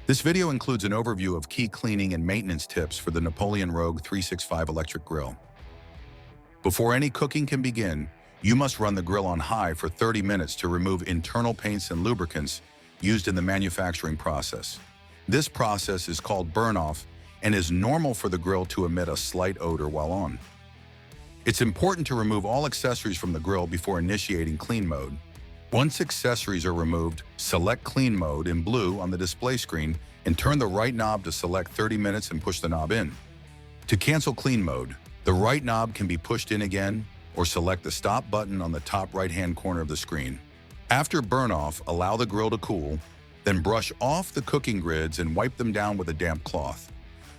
This video includes an overview of key cleaning and maintenance tips for the Napoleon Rogue 365 electric grill. Before any cooking can begin, you must run the grill on high for 30 minutes to remove internal paints and lubricants used in the manufacturing process. This process is called burn-off and is normal for the grill to emit a slight odor while on. It's important to remove all accessories from the grill before initiating clean mode. Once accessories are removed, select Clean Mode in blue on the display screen and turn the right knob to select 30 minutes and push the knob in. To cancel Clean Mode, the right knob can be pushed in again or select the Stop button on the top right-hand corner of the screen. After burn-off, allow the grill to cool, then brush off the cooking grids and wipe them down with a damp cloth.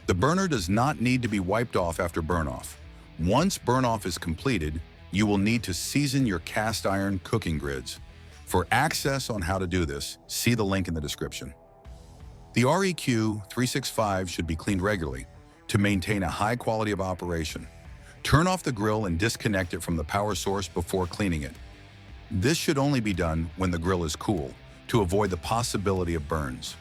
The burner does not need to be wiped off after burn-off. Once burn-off is completed, you will need to season your cast iron cooking grids. For access on how to do this, see the link in the description. The REQ365 should be cleaned regularly to maintain a high quality of operation. Turn off the grill and disconnect it from the power source before cleaning it. This should only be done when the grill is cool to avoid the possibility of burns.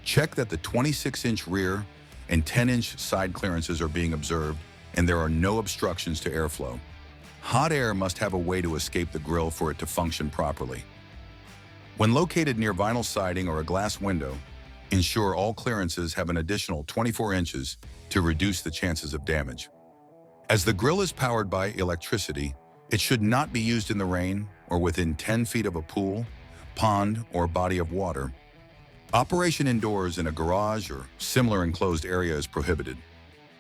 Check that the 26-inch rear and 10-inch side clearances are being observed and there are no obstructions to airflow. Hot air must have a way to escape the grill for it to function properly. When located near vinyl siding or a glass window, ensure all clearances have an additional 24 inches to reduce the chances of damage. As the grill is powered by electricity, it should not be used in the rain or within 10 feet of a pool, pond, or body of water. Operation indoors in a garage or similar enclosed area is prohibited.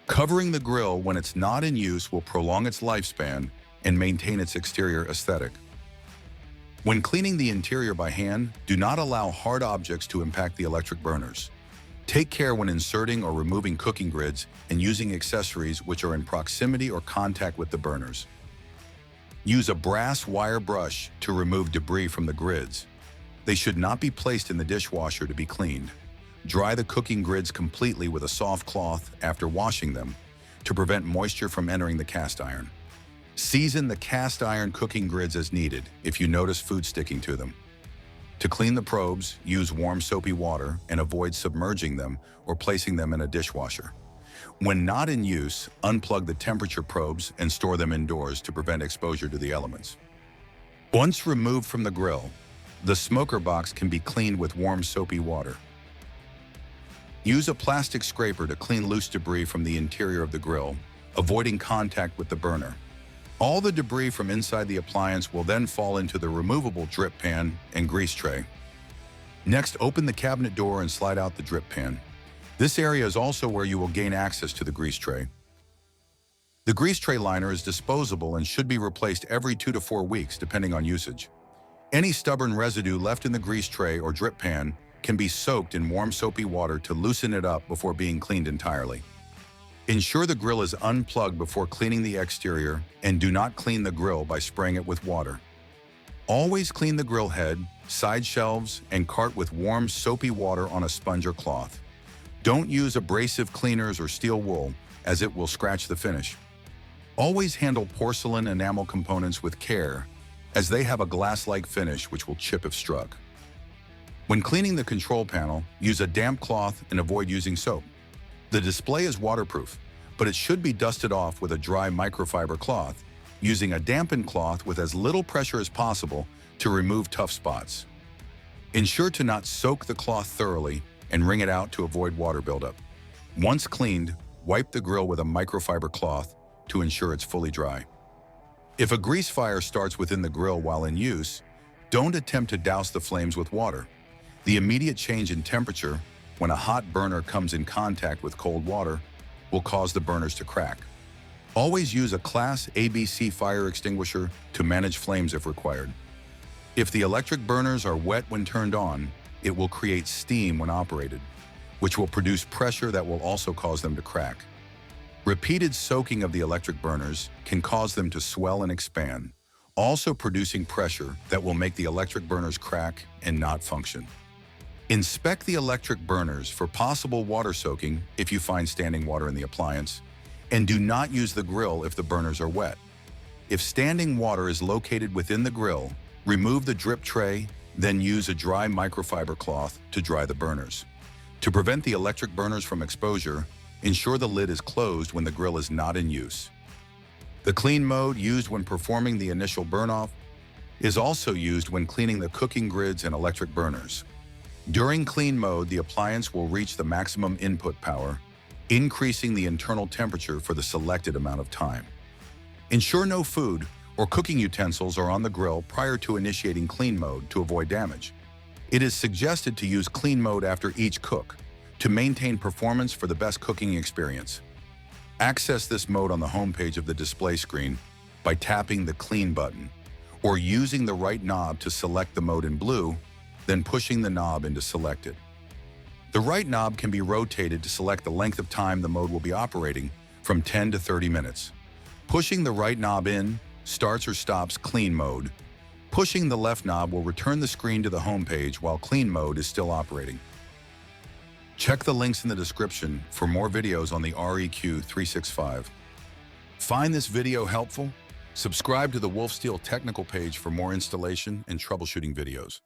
Covering the grill when it's not in use will prolong its lifespan and maintain its exterior aesthetic. When cleaning the interior by hand, do not allow hard objects to impact the electric burners. Take care when inserting or removing cooking grids and using accessories which are in proximity or contact with the burners. Use a brass wire brush to remove debris from the grids. They should not be placed in the dishwasher to be cleaned. Dry the cooking grids completely with a soft cloth after washing them to prevent moisture from entering the cast iron. Season the cast iron cooking grids as needed if you notice food sticking to them. To clean the probes, use warm soapy water and avoid submerging them or placing them in a dishwasher. When not in use, unplug the temperature probes and store them indoors to prevent exposure to the elements. Once removed from the grill, the smoker box can be cleaned with warm soapy water. Use a plastic scraper to clean loose debris from the interior of the grill, avoiding contact with the burner. All the debris from inside the appliance will then fall into the removable drip pan and grease tray. Next, open the cabinet door and slide out the drip pan. This area is also where you will gain access to the grease tray. The grease tray liner is disposable and should be replaced every 2 to 4 weeks depending on usage. Any stubborn residue left in the grease tray or drip pan can be soaked in warm soapy water to loosen it up before being cleaned entirely. Ensure the grill is unplugged before cleaning the exterior and do not clean the grill by spraying it with water. Always clean the grill head, side shelves, and cart with warm soapy water on a sponge or cloth. Don't use abrasive cleaners or steel wool as it will scratch the finish. Always handle porcelain enamel components with care as they have a glass-like finish which will chip if struck. When cleaning the control panel, use a damp cloth and avoid using soap. The display is waterproof, but it should be dusted off with a dry microfiber cloth, using a dampened cloth with as little pressure as possible to remove tough spots. Ensure to not soak the cloth thoroughly and wring it out to avoid water buildup. Once cleaned, wipe the grill with a microfiber cloth to ensure it's fully dry. If a grease fire starts within the grill while in use, don't attempt to douse the flames with water. The immediate change in temperature when a hot burner comes in contact with cold water will cause the burners to crack. Always use a Class ABC fire extinguisher to manage flames if required. If the electric burners are wet when turned on, it will create steam when operated, which will produce pressure that will also cause them to crack. Repeated soaking of the electric burners can cause them to swell and expand, also producing pressure that will make the electric burners crack and not function. Inspect the electric burners for possible water soaking if you find standing water in the appliance, and do not use the grill if the burners are wet. If standing water is located within the grill, remove the drip tray, then use a dry microfiber cloth to dry the burners. To prevent the electric burners from exposure, ensure the lid is closed when the grill is not in use. The clean mode used when performing the initial burn-off is also used when cleaning the cooking grids and electric burners. During clean mode, the appliance will reach the maximum input power, increasing the internal temperature for the selected amount of time. Ensure no food or cooking utensils are on the grill prior to initiating clean mode to avoid damage. It is suggested to use clean mode after each cook to maintain performance for the best cooking experience. Access this mode on the home page of the display screen by tapping the Clean button or using the right knob to select the mode in blue, then pushing the knob into Selected. The right knob can be rotated to select the length of time the mode will be operating, from 10 to 30 minutes. Pushing the right knob in starts or stops clean mode. Pushing the left knob will return the screen to the home page while clean mode is still operating. Check the links in the description for more videos on the REQ365. Find this video helpful? Subscribe to the Wolf Steel technical page for more installation and troubleshooting videos.